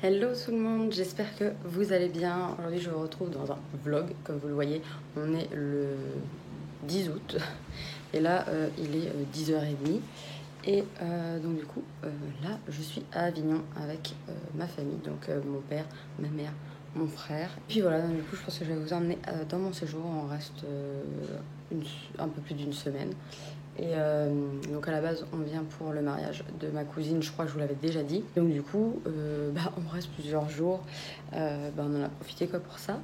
Hello tout le monde, j'espère que vous allez bien. Aujourd'hui je vous retrouve dans un vlog, comme vous le voyez, on est le 10 août et là il est 10h30 et donc du coup là je suis à Avignon avec ma famille, donc mon père, ma mère, mon frère. Puis voilà, donc, du coup je pense que je vais vous emmener dans mon séjour, on reste un peu plus d'une semaine. Et donc à la base on vient pour le mariage de ma cousine, je crois que je vous l'avais déjà dit. Donc du coup on reste plusieurs jours, on en a profité quoi pour ça.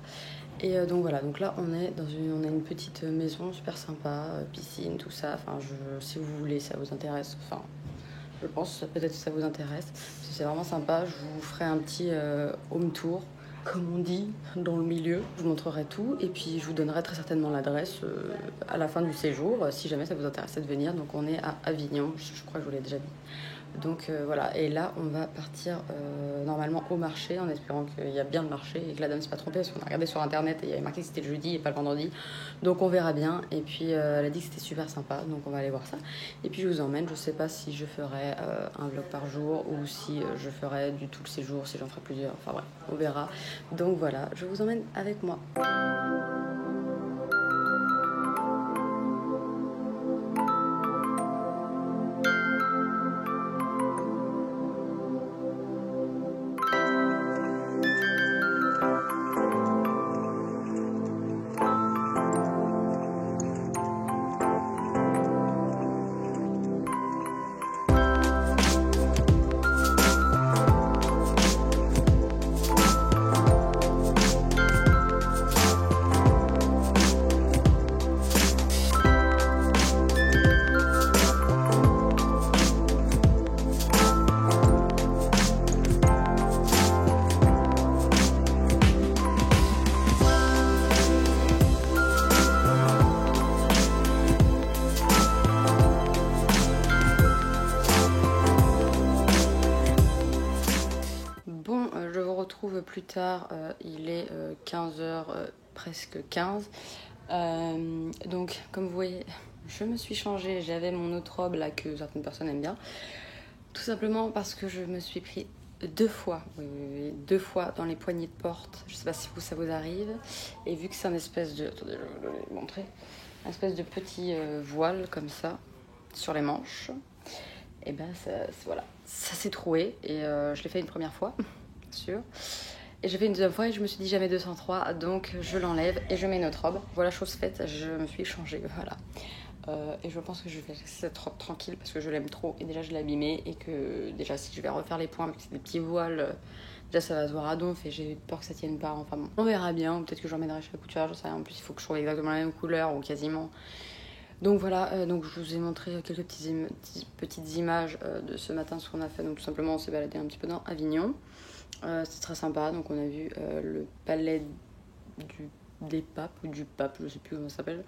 Et donc voilà, donc là on a une petite maison super sympa, piscine, tout ça. Enfin si vous voulez, ça vous intéresse, enfin je pense peut-être que ça vous intéresse, parce que c'est vraiment sympa. Je vous ferai un petit home tour, comme on dit dans le milieu. Je vous montrerai tout et puis je vous donnerai très certainement l'adresse à la fin du séjour, si jamais ça vous intéressait de venir. Donc on est à Avignon, je crois que je vous l'ai déjà dit. Donc voilà, et là on va partir normalement au marché, en espérant qu'il y a bien le marché et que la dame ne s'est pas trompée, parce qu'on a regardé sur internet et il y avait marqué que c'était le jeudi et pas le vendredi. Donc on verra bien. Et puis elle a dit que c'était super sympa, donc on va aller voir ça. Et puis je vous emmène, je sais pas si je ferai un vlog par jour ou si je ferai du tout le séjour, si j'en ferai plusieurs, enfin bref, on verra. Donc voilà, je vous emmène avec moi. Je vous retrouve plus tard, il est 15h, presque 15. Donc comme vous voyez, je me suis changée, j'avais mon autre robe là que certaines personnes aiment bien. Tout simplement parce que je me suis pris deux fois dans les poignées de porte. Je sais pas si ça vous arrive. Et vu que c'est un espèce de... Attendez, je vais vous montrer. Un espèce de petit voile comme ça, sur les manches. Et ben voilà, ça s'est troué. Et je l'ai fait une première fois. Sûr. Et j'ai fait une deuxième fois et je me suis dit jamais 203, donc je l'enlève et je mets une autre robe. Voilà, chose faite, je me suis changée, voilà. Et je pense que je vais laisser cette robe tranquille parce que je l'aime trop et déjà je l'ai abîmée et que déjà si je vais refaire les points avec des petits voiles, déjà ça va se voir à donf et j'ai peur que ça tienne pas, enfin bon. On verra bien, peut-être que j'emmènerai chez la couturière, je sais rien, en plus il faut que je trouve exactement la même couleur ou quasiment. Donc voilà, donc je vous ai montré quelques petites images de ce matin, ce qu'on a fait. Donc tout simplement on s'est baladé un petit peu dans Avignon. C'est très sympa, donc on a vu le palais des papes ou du pape, je sais plus comment ça s'appelle.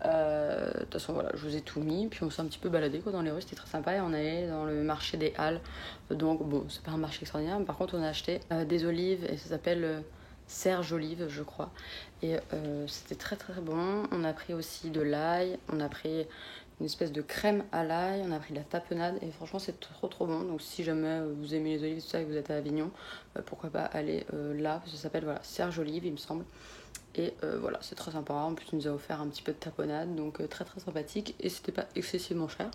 De toute façon voilà, je vous ai tout mis, puis on s'est un petit peu baladé dans les rues, c'était très sympa. Et on est allé dans le marché des Halles, donc bon c'est pas un marché extraordinaire, mais par contre on a acheté des olives et ça s'appelle Serge Olive je crois, et c'était très très bon. On a pris aussi de l'ail, on a pris une espèce de crème à l'ail, on a pris de la tapenade et franchement c'est trop bon. Donc si jamais vous aimez les olives tout ça et que vous êtes à Avignon, pourquoi pas aller là, parce que ça s'appelle voilà, Serge Olive il me semble. Et voilà, c'est très sympa. En plus il nous a offert un petit peu de tapenade, donc très sympathique et c'était pas excessivement cher.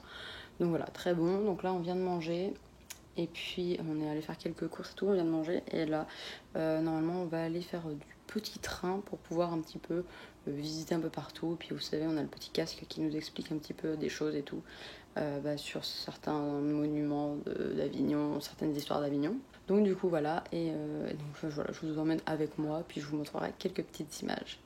Donc voilà, très bon. Donc là on vient de manger. Et puis on est allé faire quelques courses et tout, on vient de manger. Et là, normalement, on va aller faire du petit train pour pouvoir un petit peu visiter un peu partout. Puis vous savez, on a le petit casque qui nous explique un petit peu des choses et tout sur certains monuments d'Avignon, certaines histoires d'Avignon. Donc du coup, voilà. Et donc voilà, je vous emmène avec moi, puis je vous montrerai quelques petites images.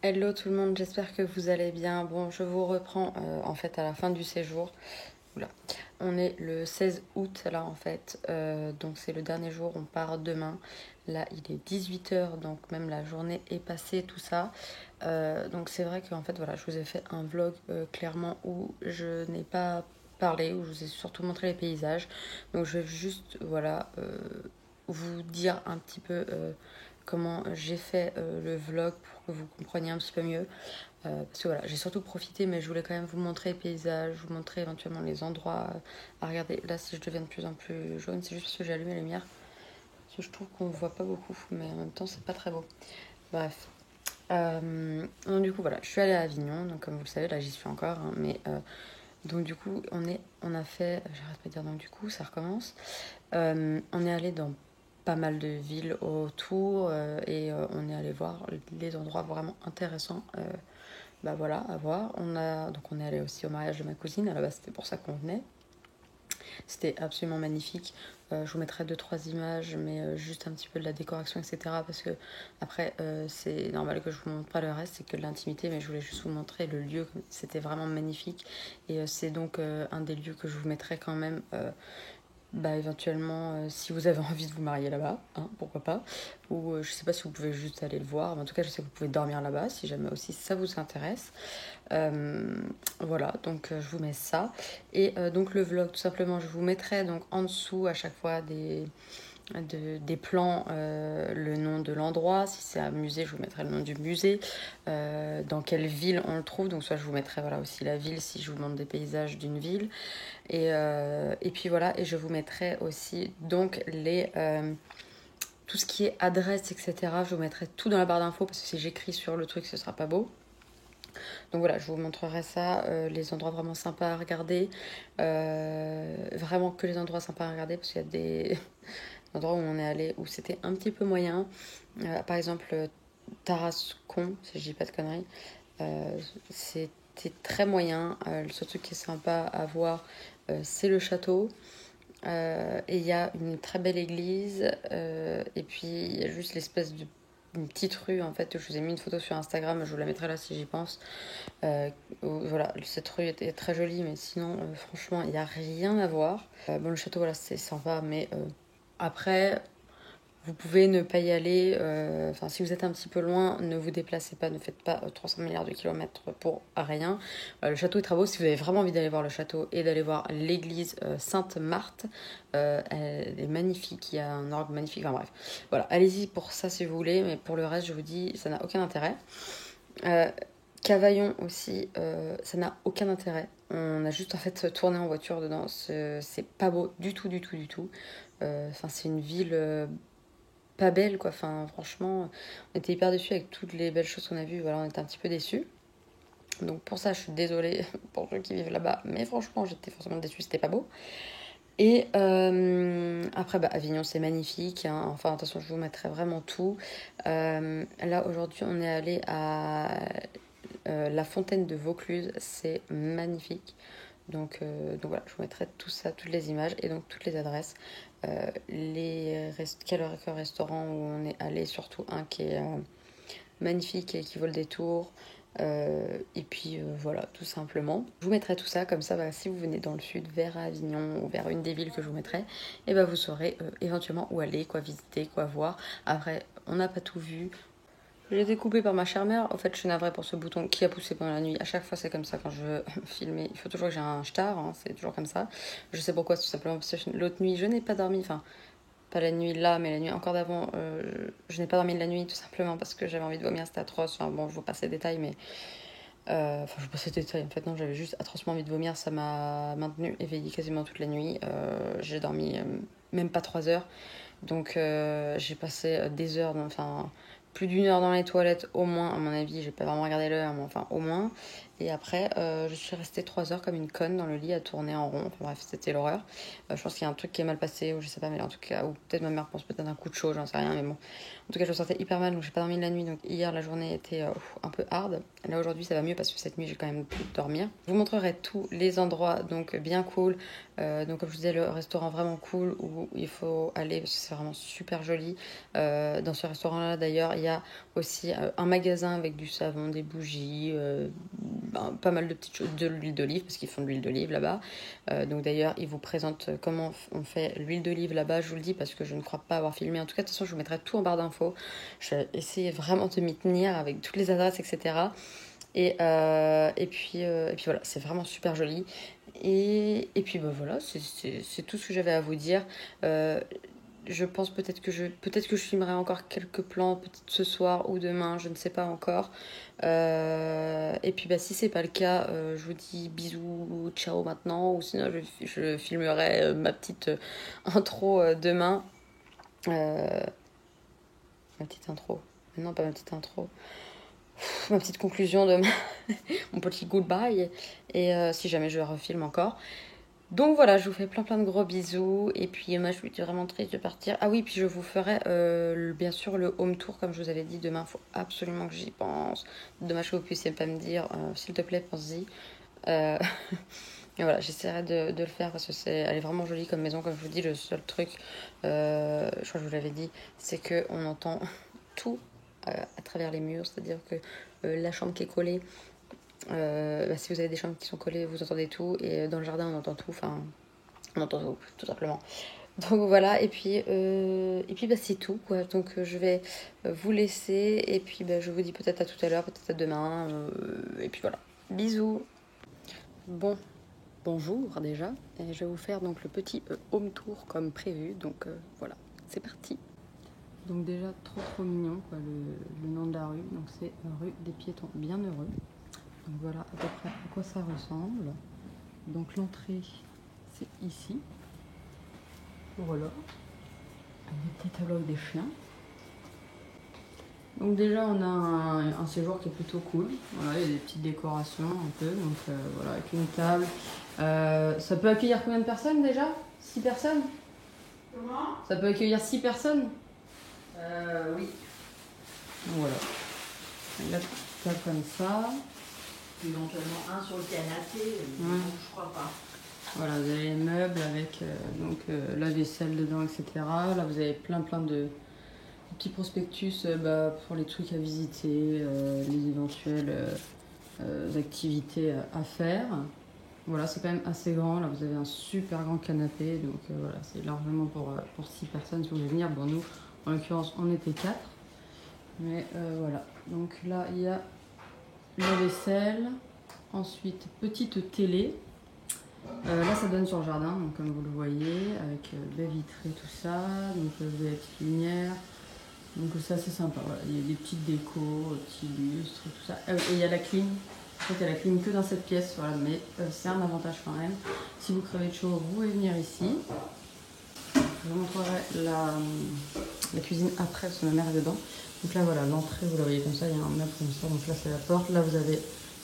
Hello tout le monde, j'espère que vous allez bien. Bon, je vous reprends en fait à la fin du séjour. Oula. On est le 16 août là en fait, donc c'est le dernier jour, on part demain. Là il est 18h, donc même la journée est passée, tout ça. Donc c'est vrai qu'en fait voilà, je vous ai fait un vlog clairement où je n'ai pas parlé, où je vous ai surtout montré les paysages. Donc je vais juste voilà vous dire un petit peu comment j'ai fait le vlog pour que vous compreniez un petit peu mieux. Parce que voilà, j'ai surtout profité, mais je voulais quand même vous montrer les paysages, vous montrer éventuellement les endroits à regarder. Là, si je deviens de plus en plus jaune, c'est juste parce que j'ai allumé les lumières. Parce que je trouve qu'on ne voit pas beaucoup, mais en même temps, c'est pas très beau. Bref. Donc du coup, voilà, je suis allée à Avignon. Donc comme vous le savez, là, j'y suis encore. Hein, mais donc du coup, on a fait... J'arrête pas de dire donc du coup, ça recommence. On est allé dans pas mal de villes autour et on est allé voir les endroits vraiment intéressants bah voilà, à voir. Donc on est allé aussi au mariage de ma cousine, à la base c'était pour ça qu'on venait. C'était absolument magnifique. Je vous mettrai deux trois images, mais juste un petit peu de la décoration, etc. Parce que après, c'est normal que je vous montre pas le reste, c'est que de l'intimité, mais je voulais juste vous montrer le lieu. C'était vraiment magnifique. Et c'est donc un des lieux que je vous mettrai quand même bah, éventuellement, si vous avez envie de vous marier là-bas, hein, pourquoi pas. Ou je sais pas si vous pouvez juste aller le voir. Mais en tout cas, je sais que vous pouvez dormir là-bas si jamais aussi ça vous intéresse. Voilà, donc je vous mets ça. Et donc le vlog, tout simplement, je vous mettrai donc en dessous à chaque fois des plans, le nom de l'endroit. Si c'est un musée, je vous mettrai le nom du musée. Dans quelle ville on le trouve. Donc soit je vous mettrai voilà, aussi la ville si je vous montre des paysages d'une ville. Et puis voilà, et je vous mettrai aussi donc tout ce qui est adresse, etc. Je vous mettrai tout dans la barre d'infos parce que si j'écris sur le truc, ce sera pas beau. Donc voilà, je vous montrerai ça, les endroits vraiment sympas à regarder. Vraiment que les endroits sympas à regarder parce qu'il y a des endroits où on est allé où c'était un petit peu moyen. Par exemple, Tarascon, si je dis pas de conneries. C'était très moyen. Le seul truc qui est sympa à voir, c'est le château. Et il y a une très belle église. Et puis il y a juste l'espèce de une petite rue en fait. Je vous ai mis une photo sur Instagram, je vous la mettrai là si j'y pense. Voilà, cette rue est très jolie, mais sinon, franchement, il n'y a rien à voir. Bon, le château, voilà, c'est sympa, mais après, vous pouvez ne pas y aller. Enfin, si vous êtes un petit peu loin, ne vous déplacez pas, ne faites pas 300 milliards de kilomètres pour rien. Le château est très beau. Si vous avez vraiment envie d'aller voir le château et d'aller voir l'église Sainte-Marthe, elle est magnifique. Il y a un orgue magnifique. Enfin bref, voilà, allez-y pour ça si vous voulez, mais pour le reste, je vous dis, ça n'a aucun intérêt. Cavaillon aussi, ça n'a aucun intérêt. On a juste en fait tourné en voiture dedans. C'est pas beau du tout, du tout, du tout. Enfin, c'est une ville pas belle quoi. Enfin, franchement, on était hyper déçus avec toutes les belles choses qu'on a vues. Voilà, on était un petit peu déçus. Donc pour ça, je suis désolée pour ceux qui vivent là-bas. Mais franchement, j'étais forcément déçue, c'était pas beau. Et après, bah, Avignon, c'est magnifique. Hein. Enfin, attention, je vous mettrai vraiment tout. Là, aujourd'hui, on est allé à la fontaine de Vaucluse. C'est magnifique. Donc voilà, je vous mettrai tout ça, toutes les images et donc toutes les adresses. Quelques restaurants où on est allé, surtout un qui est magnifique et qui vaut le détour. Et puis voilà, tout simplement. Je vous mettrai tout ça, comme ça, bah, si vous venez dans le sud, vers Avignon ou vers une des villes que je vous mettrai, et bah, vous saurez éventuellement où aller, quoi visiter, quoi voir. Après, on n'a pas tout vu. J'ai été coupée par ma chère-mère. En fait, je suis navrée pour ce bouton qui a poussé pendant la nuit. À chaque fois, c'est comme ça quand je veux filmer. Il faut toujours que j'ai un star, hein, c'est toujours comme ça. Je sais pourquoi, tout simplement parce que l'autre nuit, je n'ai pas dormi. Enfin, pas la nuit là, mais la nuit encore d'avant. Je n'ai pas dormi de la nuit tout simplement parce que j'avais envie de vomir, c'était atroce. Enfin, bon, je vous passe les détails, mais. Enfin, je vous passe les détails. En fait, non, j'avais juste atrocement envie de vomir. Ça m'a maintenue éveillée quasiment toute la nuit. J'ai dormi même pas 3 heures. Donc j'ai passé des heures, enfin plus d'une heure dans les toilettes au moins, à mon avis. J'ai pas vraiment regardé l'heure, mais enfin au moins. Et après, je suis restée 3 heures comme une conne dans le lit à tourner en rond. Enfin bref, c'était l'horreur. Je pense qu'il y a un truc qui est mal passé, ou je sais pas, mais en tout cas, ou peut-être ma mère pense peut-être un coup de chaud, j'en sais rien, mais bon. En tout cas, je me sentais hyper mal, donc j'ai pas dormi de la nuit. Donc hier, la journée était un peu hard. Là aujourd'hui ça va mieux parce que cette nuit j'ai quand même pu dormir. Je vous montrerai tous les endroits donc bien cool. Donc comme je vous disais, le restaurant vraiment cool où il faut aller parce que c'est vraiment super joli. Dans ce restaurant là d'ailleurs il y a aussi un magasin avec du savon, des bougies, pas mal de petites choses, de l'huile d'olive parce qu'ils font de l'huile d'olive là-bas. Donc d'ailleurs ils vous présentent comment on fait l'huile d'olive là-bas, je vous le dis parce que je ne crois pas avoir filmé. En tout cas de toute façon je vous mettrai tout en barre d'infos. Je vais essayer vraiment de m'y tenir avec toutes les adresses etc. Et puis voilà, c'est vraiment super joli. Et puis bah voilà, c'est tout ce que j'avais à vous dire. Je pense peut-être que je filmerai encore quelques plans peut-être ce soir ou demain, je ne sais pas encore. Et puis bah si c'est pas le cas, je vous dis bisous, ciao maintenant, ou sinon je filmerai ma petite intro demain. Ma petite intro. Non, pas ma petite intro. Ma petite conclusion de mon petit goodbye. Et si jamais je refilme encore. Donc voilà, je vous fais plein de gros bisous. Et puis moi je suis vraiment triste de partir. Ah oui, puis je vous ferai bien sûr le home tour comme je vous avais dit demain. Il faut absolument que j'y pense. Dommage que vous puissiez pas me dire s'il te plaît, pense-y. Et voilà, j'essaierai de le faire parce que elle est vraiment jolie comme maison. Comme je vous dis, le seul truc, je crois que je vous l'avais dit, c'est qu'on entend tout à travers les murs. C'est-à-dire que la chambre qui est collée, si vous avez des chambres qui sont collées, vous entendez tout. Et dans le jardin, on entend tout. Enfin, on entend tout simplement. Donc voilà, et puis bah, c'est tout, quoi. Donc je vais vous laisser. Et puis bah, je vous dis peut-être à tout à l'heure, peut-être à demain. Et puis voilà. Bisous. Bon, bonjour déjà. Et je vais vous faire donc le petit home tour comme prévu. Donc voilà, c'est parti. Donc déjà trop mignon quoi, le nom de la rue. Donc c'est rue des Piétons Bienheureux. Donc voilà à peu près à quoi ça ressemble. Donc l'entrée c'est ici. Voilà. Des petits tableaux avec des chiens. Donc déjà on a un séjour qui est plutôt cool. Voilà, il y a des petites décorations un peu. Donc voilà, avec une table. Ça peut accueillir combien de personnes déjà? 6 personnes? Comment? Ça peut accueillir 6 personnes? Oui. Donc voilà. Là, table comme ça. Éventuellement un sur le canapé, je crois pas. Voilà, vous avez les meubles avec la vaisselle dedans, etc. Là, vous avez plein de petits prospectus pour les trucs à visiter, les éventuelles activités à faire. Voilà, c'est quand même assez grand. Là, vous avez un super grand canapé. Donc voilà, c'est largement pour 6 personnes si vous voulez venir. Bon, nous, en l'occurrence, on était 4. Mais voilà. Donc là, il y a la vaisselle. Ensuite, petite télé. Là, ça donne sur le jardin, donc comme vous le voyez, avec baie vitrée, tout ça. Donc vous avez la petite lumière. Donc ça, c'est sympa. Voilà. Il y a des petites décos, petits lustres, tout ça. Et il y a la clim. En fait, il y a la clim que dans cette pièce, voilà. Mais c'est un avantage quand même. Si vous crevez de chaud, vous pouvez venir ici. Je vous montrerai la cuisine après, parce que ma mère est dedans. Donc là, voilà, l'entrée, vous la voyez comme ça. Il y a un meuble comme ça. Donc là, c'est la porte. Là, vous avez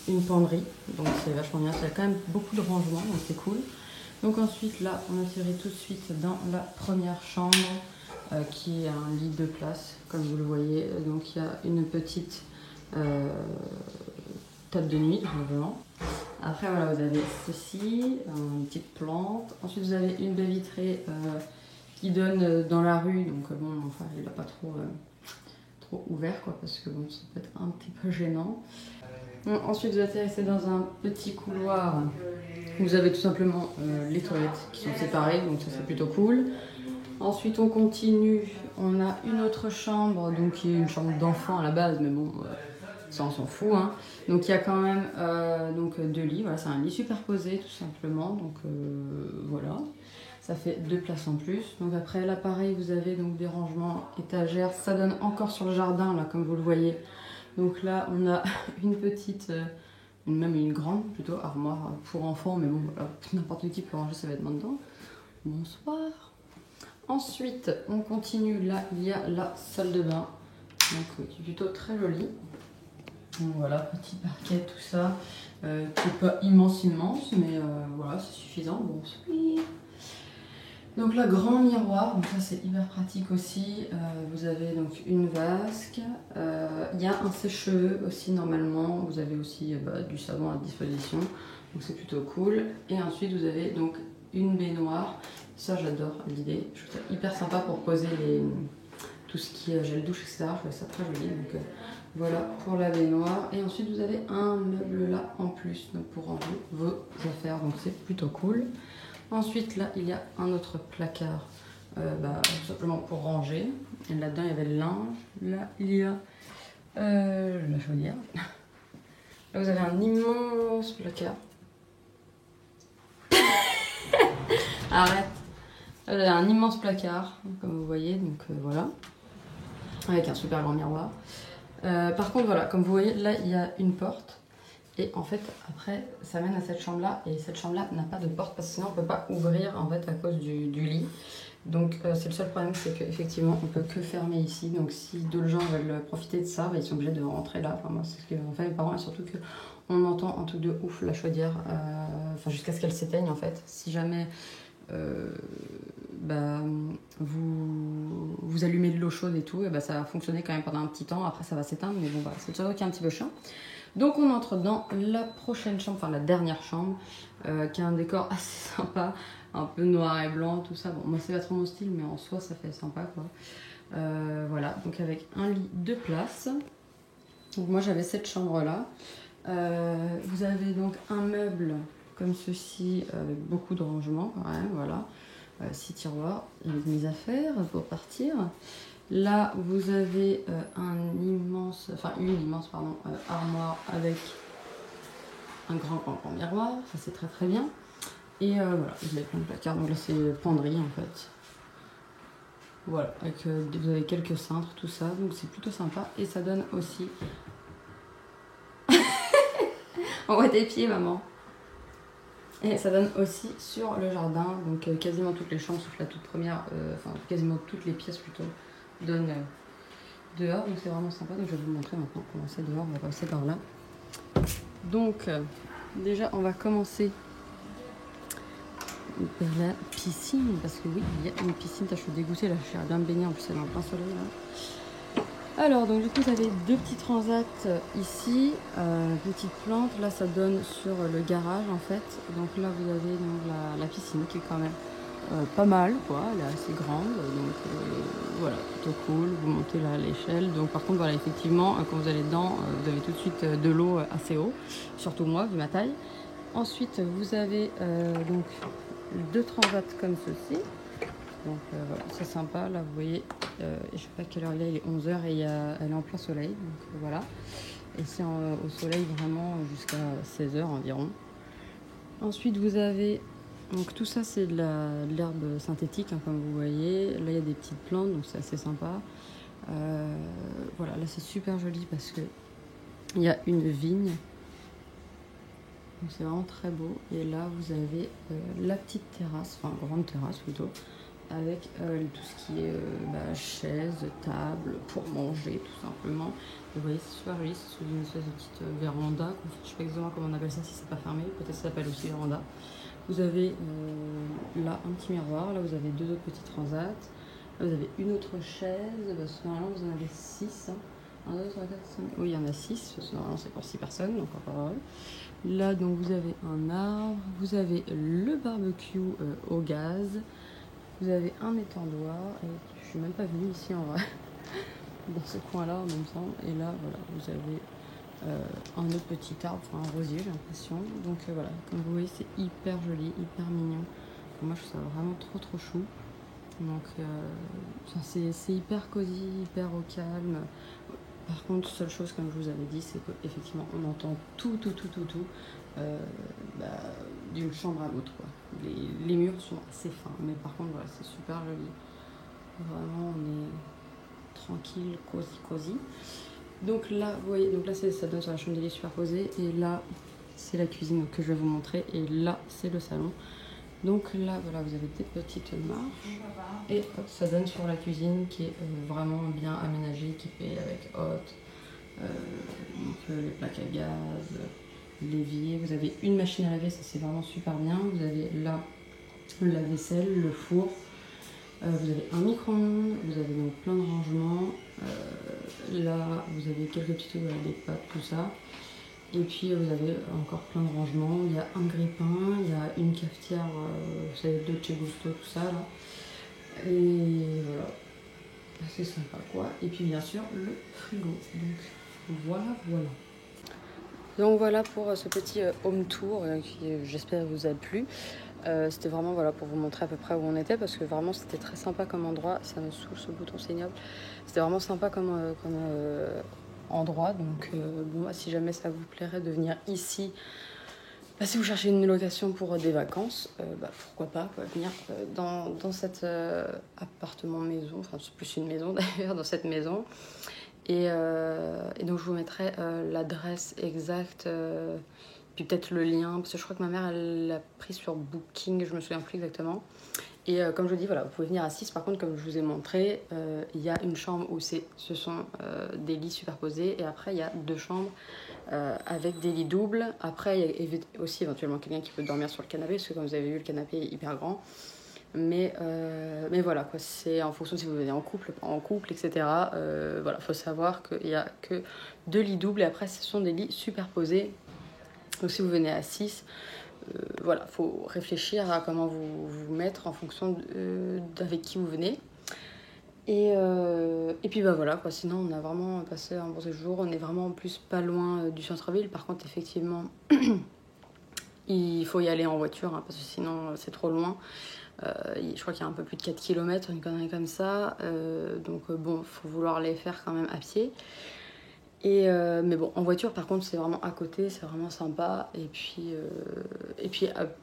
une penderie, donc c'est vachement bien, il y a quand même beaucoup de rangements, donc c'est cool. Donc ensuite là on atterrit tout de suite dans la première chambre qui est un lit de place comme vous le voyez. Donc il y a une petite table de nuit tout simplement. Après voilà, vous avez ceci, une petite plante. Ensuite vous avez une baie vitrée qui donne dans la rue, donc bon enfin il n'a pas trop ouvert quoi, parce que bon ça peut être un petit peu gênant. Ensuite, vous atterrissez dans un petit couloir. Vous avez tout simplement les toilettes qui sont séparées, donc ça c'est plutôt cool. Ensuite, on continue. On a une autre chambre, donc qui est une chambre d'enfant à la base, mais bon, ça on s'en fout. Hein. Donc il y a quand même donc 2 lits. Voilà, c'est un lit superposé tout simplement. Donc voilà, ça fait 2 places en plus. Donc après là, pareil, vous avez donc des rangements étagères. Ça donne encore sur le jardin là, comme vous le voyez. Donc là, on a une petite, même une grande plutôt, armoire pour enfants, mais bon, voilà, n'importe qui peut ranger ses vêtements dedans. Bonsoir. Ensuite, on continue. Là, il y a la salle de bain, donc qui est plutôt très jolie. Donc voilà, petit parquet, tout ça, qui n'est pas immense, mais voilà, c'est suffisant. Bonsoir. Donc là, grand miroir, donc ça c'est hyper pratique aussi. Vous avez donc une vasque, il y a un sèche-cheveux aussi normalement. Vous avez aussi du savon à disposition, donc c'est plutôt cool. Et ensuite vous avez donc une baignoire. Ça j'adore l'idée, je trouve ça hyper sympa pour poser tout ce qui est gel douche, etc. Je trouve ça très joli. Donc voilà pour la baignoire. Et ensuite vous avez un meuble là en plus, donc pour ranger vos affaires, donc c'est plutôt cool. Ensuite, là, il y a un autre placard, tout simplement pour ranger. Et là-dedans, il y avait le linge. Là, il y a la chaudière. Là, vous avez un immense placard. Arrête. Là, vous avez un immense placard, comme vous voyez. Donc, voilà. Avec un super grand miroir. Par contre, voilà, comme vous voyez, là, il y a une porte. Et en fait, après, ça mène à cette chambre-là. Et cette chambre-là n'a pas de porte parce que sinon, on ne peut pas ouvrir en fait à cause du lit. Donc, c'est le seul problème, c'est qu'effectivement, on ne peut que fermer ici. Donc, si d'autres gens veulent profiter de ça, ils sont obligés de rentrer là. Enfin, moi, c'est ce qu'ont fait mes parents. Et surtout qu'on entend un truc de ouf la chaudière, jusqu'à ce qu'elle s'éteigne en fait. Si jamais vous allumez de l'eau chaude et tout, et ça va fonctionner quand même pendant un petit temps. Après, ça va s'éteindre. Mais bon, voilà, c'est le seul truc qui est un petit peu chiant. Donc on entre dans la prochaine chambre, enfin la dernière chambre, qui a un décor assez sympa, un peu noir et blanc, tout ça. Bon, moi c'est pas trop mon style, mais en soi ça fait sympa quoi. Voilà, donc avec un lit de place. Donc moi j'avais cette chambre là. Vous avez donc un meuble comme ceci, avec beaucoup de rangements quand même, voilà. 6 tiroirs avec mes affaires pour partir. Là, vous avez une immense armoire avec un grand miroir. Ça, c'est très très bien. Et voilà, vous avez plein de placards. Donc là, c'est penderie en fait. Voilà, avec, vous avez quelques cintres, tout ça. Donc c'est plutôt sympa. Et ça donne aussi... On voit tes pieds, maman. Et ça donne aussi sur le jardin. Donc quasiment toutes les chambres, sauf la toute première, quasiment toutes les pièces plutôt, donnent dehors, donc c'est vraiment sympa. Donc je vais vous montrer maintenant comment c'est dehors. On va passer par là. Donc déjà on va commencer par la piscine, parce que oui, il y a une piscine. Je suis dégoûtée là, je suis bien me baigner, en plus elle est en plein soleil là. Alors donc du coup vous avez deux petits transats ici, petite plante. Là ça donne sur le garage en fait. Donc là vous avez donc la piscine qui est quand même pas mal quoi, elle est assez grande, donc voilà, plutôt cool. Vous montez là à l'échelle. Donc par contre voilà, effectivement quand vous allez dedans, vous avez tout de suite de l'eau assez haut, surtout moi vu ma taille. Ensuite vous avez donc deux transats comme ceci. Donc voilà, c'est sympa. Là vous voyez, je sais pas quelle heure il est 11h et elle est en plein soleil, donc voilà. Et c'est au soleil vraiment jusqu'à 16h environ. Ensuite vous avez, donc tout ça c'est de l'herbe synthétique, hein, comme vous voyez. Là il y a des petites plantes, donc c'est assez sympa. Voilà, là c'est super joli parce que il y a une vigne. Donc c'est vraiment très beau. Et là vous avez la petite terrasse, enfin grande terrasse plutôt, avec tout ce qui est chaise, table, pour manger tout simplement. Et vous voyez, c'est super joli, c'est sous une espèce de petite véranda. Je ne sais pas exactement comment on appelle ça si c'est pas fermé, peut-être ça s'appelle aussi véranda. Vous avez là un petit miroir, là vous avez deux autres petits transats. Là vous avez une autre chaise, parce que normalement vous en avez 6. 1, 2, 3, 4, 5. Oui, il y en a 6, parce que normalement c'est pour 6 personnes, donc encore heureux. Là donc vous avez un arbre, vous avez le barbecue au gaz. Vous avez un étendoir, et je suis même pas venue ici en vrai, dans ce coin-là en même temps. Et là, voilà, vous avez un autre petit arbre, enfin un rosier, j'ai l'impression. Donc voilà, comme vous voyez, c'est hyper joli, hyper mignon. Moi, je trouve ça vraiment trop chou. Donc c'est hyper cosy, hyper au calme. Par contre, seule chose, comme je vous avais dit, c'est qu'effectivement, on entend tout d'une chambre à l'autre, quoi. Les murs sont assez fins, mais par contre, voilà, c'est super joli. Vraiment, on est tranquille, cosy. Donc là, vous voyez, donc là, ça donne sur la chambre de lit superposée, et là, c'est la cuisine que je vais vous montrer, et là, c'est le salon. Donc là, voilà, vous avez des petites marches, et ça donne sur la cuisine qui est vraiment bien aménagée, équipée avec hotte, les plaques à gaz, l'évier. Vous avez une machine à laver, ça c'est vraiment super bien. Vous avez là le lave-vaisselle, le four, Vous avez un micro-ondes, vous avez donc plein de rangements. Là, vous avez quelques petits trucs, voilà, des pâtes, tout ça. Et puis vous avez encore plein de rangements. Il y a un grille-pain, il y a une cafetière, vous savez, Dolce Gusto, tout ça là. Et voilà, c'est sympa quoi. Et puis bien sûr le frigo. Donc voilà. Donc voilà pour ce petit home tour qui j'espère vous a plu. C'était vraiment voilà, pour vous montrer à peu près où on était parce que vraiment c'était très sympa comme endroit. Ça me saoule ce bouton, c'est ignoble. C'était vraiment sympa comme endroit. Donc bon, si jamais ça vous plairait de venir ici, si vous cherchez une location pour des vacances, pourquoi pas quoi, venir dans cet appartement maison, enfin c'est plus une maison d'ailleurs, dans cette maison. Et donc je vous mettrai l'adresse exacte, puis peut-être le lien, parce que je crois que ma mère elle l'a pris sur Booking, je me souviens plus exactement. Et comme je vous dis, voilà, vous pouvez venir à 6. Par contre, comme je vous ai montré, il y a une chambre où ce sont des lits superposés. Et après, il y a 2 chambres avec des lits doubles. Après, il y a aussi éventuellement quelqu'un qui peut dormir sur le canapé, parce que comme vous avez vu, le canapé est hyper grand. Mais voilà, quoi, c'est en fonction si vous venez en couple, etc. Voilà, faut savoir qu'il n'y a que 2 lits doubles. Et après, ce sont des lits superposés. Donc si vous venez à 6... voilà, faut réfléchir à comment vous mettre en fonction d'avec qui vous venez. Et puis voilà quoi, sinon on a vraiment passé un bon séjour. On est vraiment en plus pas loin du centre-ville. Par contre effectivement il faut y aller en voiture parce que sinon c'est trop loin. Je crois qu'il y a un peu plus de 4 km, une connerie comme ça. Donc bon, faut vouloir les faire quand même à pied. Mais bon, en voiture par contre c'est vraiment à côté, c'est vraiment sympa. Et puis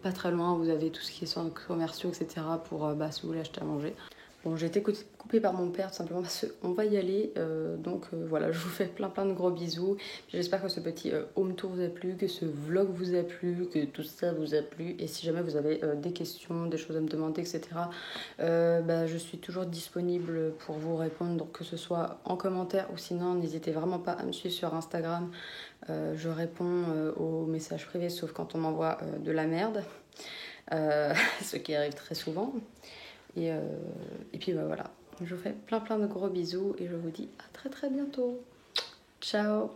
pas très loin vous avez tout ce qui est centres commerciaux, etc. pour si vous voulez acheter à manger. Bon, j'ai été coupée par mon père tout simplement parce qu'on va y aller. Donc voilà, je vous fais plein de gros bisous. J'espère que ce petit home tour vous a plu, que ce vlog vous a plu, que tout ça vous a plu. Et si jamais vous avez des questions, des choses à me demander, etc. Je suis toujours disponible pour vous répondre, donc que ce soit en commentaire ou sinon n'hésitez vraiment pas à me suivre sur Instagram. Je réponds aux messages privés sauf quand on m'envoie de la merde, ce qui arrive très souvent. Et puis voilà, je vous fais plein de gros bisous et je vous dis à très bientôt. Ciao.